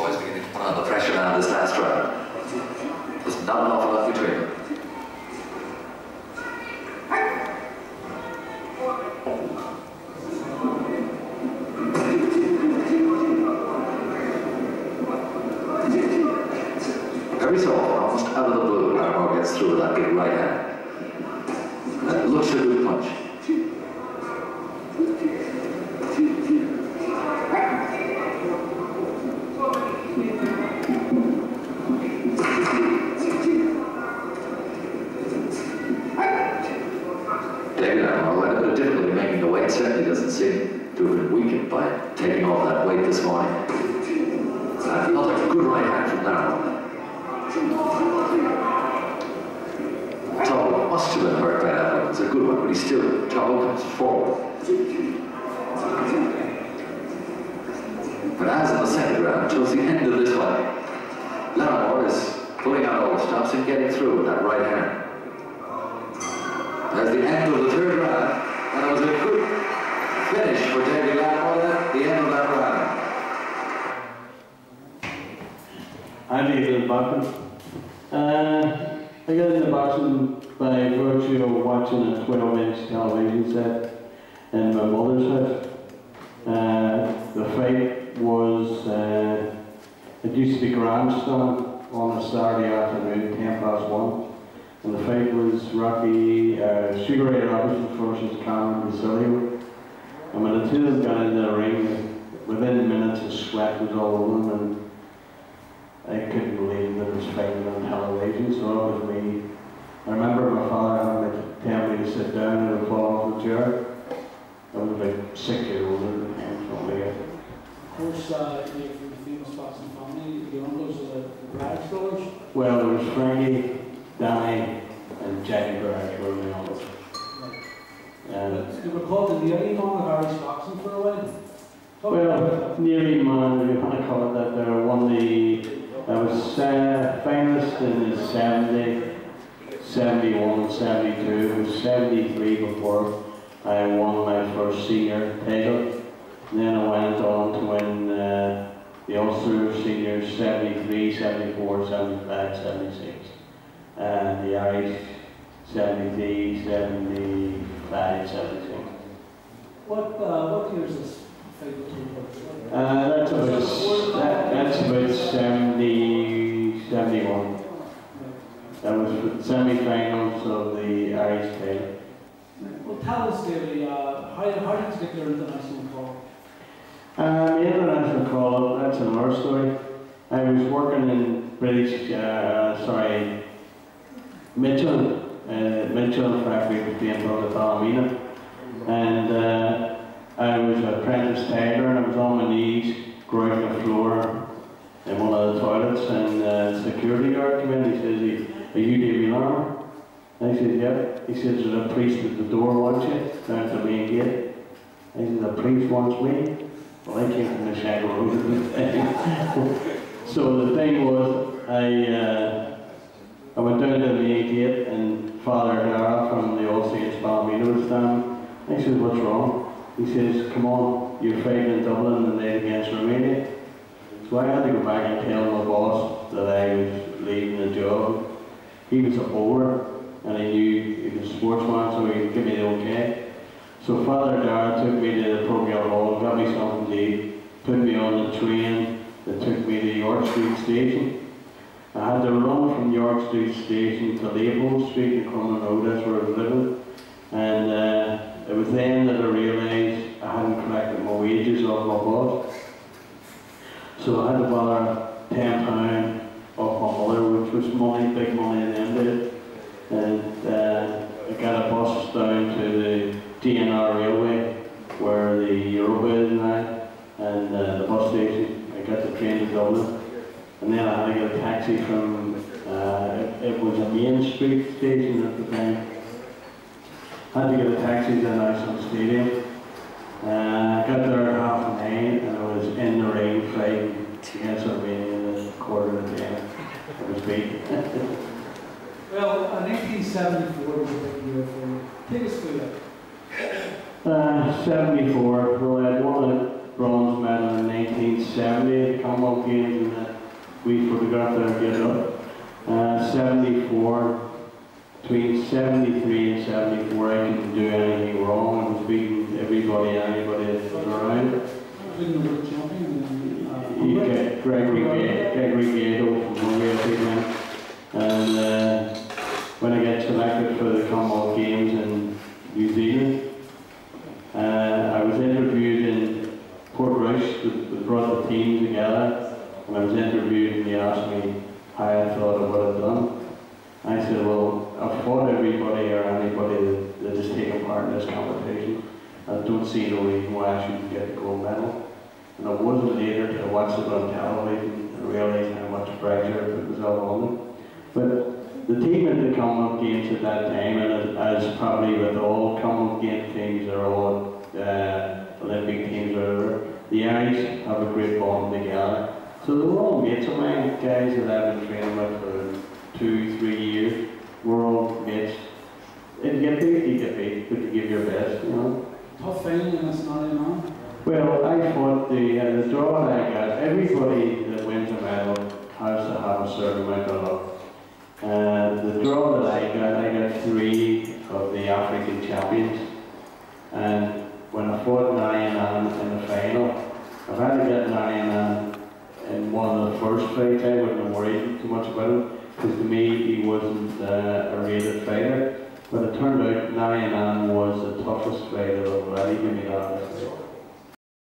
boys beginning to put on the pressure now this last round. There's not an awful lot between them. Every so often, almost out of the blue, Larmour gets through with that big right hand. That looks a good punch. Davy Larmour had a bit of difficulty making the weight. Certainly doesn't seem to have been weakened by taking off that weight this morning. Another good right hand from Larmour. Tall must have been hurt by that one. It's a good one, but he still, Tall comes forward. But as in the second round, towards the end of this one, Larmour is pulling out all the stops and getting through with that right hand. There's the end of the third round, and it was a good finish for Davy Larmour at the end of that round. I'm Eamon McAuley. I got into boxing by virtue of watching a 12-inch television set in my mother's house. The fight was, it used to be grandstand on a Saturday afternoon, 1:10 and the fight was Sugar Ray Robinson versus Cameron Basilio. And when the two of them got into the ring, within minutes the sweat was all over them, and I couldn't believe that it was fighting on television, so it was me. I remember my father having to tell me to sit down and I'd fall off the chair. I was about 6 years old and something like that. Of course, you're from the famous boxing family, the uncles of the Bragg brothers? Well, there was Frankie, Danny, and Jackie Bragg were my uncles. You were called the nearly man of Irish boxing for a while? Well, nearly man, you want to call it that. There won I was finalist in the 70, 71, 72, it was 73 before I won my first senior title. And then I went on to win the Ulster Seniors 73, 74, 75, 76. And the Irish 73, 75, 76. What year is this fight between you? That's about 70, 71. That was for the semi-finals of the Irish title. Well, tell us, Davy, how did you get your international call? The international call, that's another story. I was working in Mitchell factory was being built at Ballymena, and I was an apprentice tiger, and I was on my knees, grouting the floor in one of the toilets, and the security guard came in. He says, "Are you Davy Larmour?" I said, "Yeah." He says, "There's a priest at the door wants you, down at the main gate." I said, "The priest wants me?" Well, I came from the Shadow Road. So the thing was, I went down to the main gate, and Father Dara from the All Saints Ballymena was standing. I said, "What's wrong?" He says, "Come on, you're fighting in Dublin the night against Romania." So I had to go back and tell my boss that I was leaving the job. He was a bowler, and he knew he was a sportsman, so he gave me the okay. So Father Dara took me to the Procure Hall, got me something to eat, put me on the train that took me to York Street Station. I had to run from York Street Station to Leopold Street in Crumlin Road, that's where I was living. And it was then that I realised I hadn't collected my wages off my boss. So I had to borrow £10 off my mother, which was money, big money in them days. And I got a bus down to the DNR Railway, where the Europa is now, and the bus station. I got the train to Dublin. And then I had to get a taxi from, it was a Main Street station at the time. I had to get a taxi to the National Stadium. I got there at 9:30, and I was in the rain fighting against Romania in the quarter of the game. I was beat. Well, 1974 was a big year for you. Take us through that. 74, well, I won bronze medal in 1970 at the Commonwealth Games, and we photographed there get up. 74, between 73 and 74, I didn't do anything wrong. I was beating everybody, anybody that was around. You get Gregory Gato from Hungary, I think, and when I get selected for the Commonwealth Games in New Zealand, I was interviewed in Port Royce. We brought the team together, and I was interviewed, and they asked me how I thought of what I'd done. I said, well, I've fought everybody or anybody that has taken part in this competition. I don't see no reason why I shouldn't get the gold medal. And it wasn't later till I watched it on television and realised how much pressure it was all on them. But the team at the Commonwealth Games at that time, and as probably with all Commonwealth Games teams or all Olympic teams or whatever, the Irish have a great bond together. So they were all mates of mine, guys that I've been training with for 2-3 years. We're all mates. If you get beat, you get beat, but you give your best, you know. Tough fighting and it's not enough. Well, I fought the draw that I got. Everybody that wins a medal has to have a certain amount of luck. The draw that I got 3 of the African champions. And when I fought Narayanan in the final, if I had to get Narayanan in one of the first fights, I wouldn't have worried too much about him, because to me he wasn't a rated fighter. But it turned out Narayanan was the toughest fighter already, maybe that.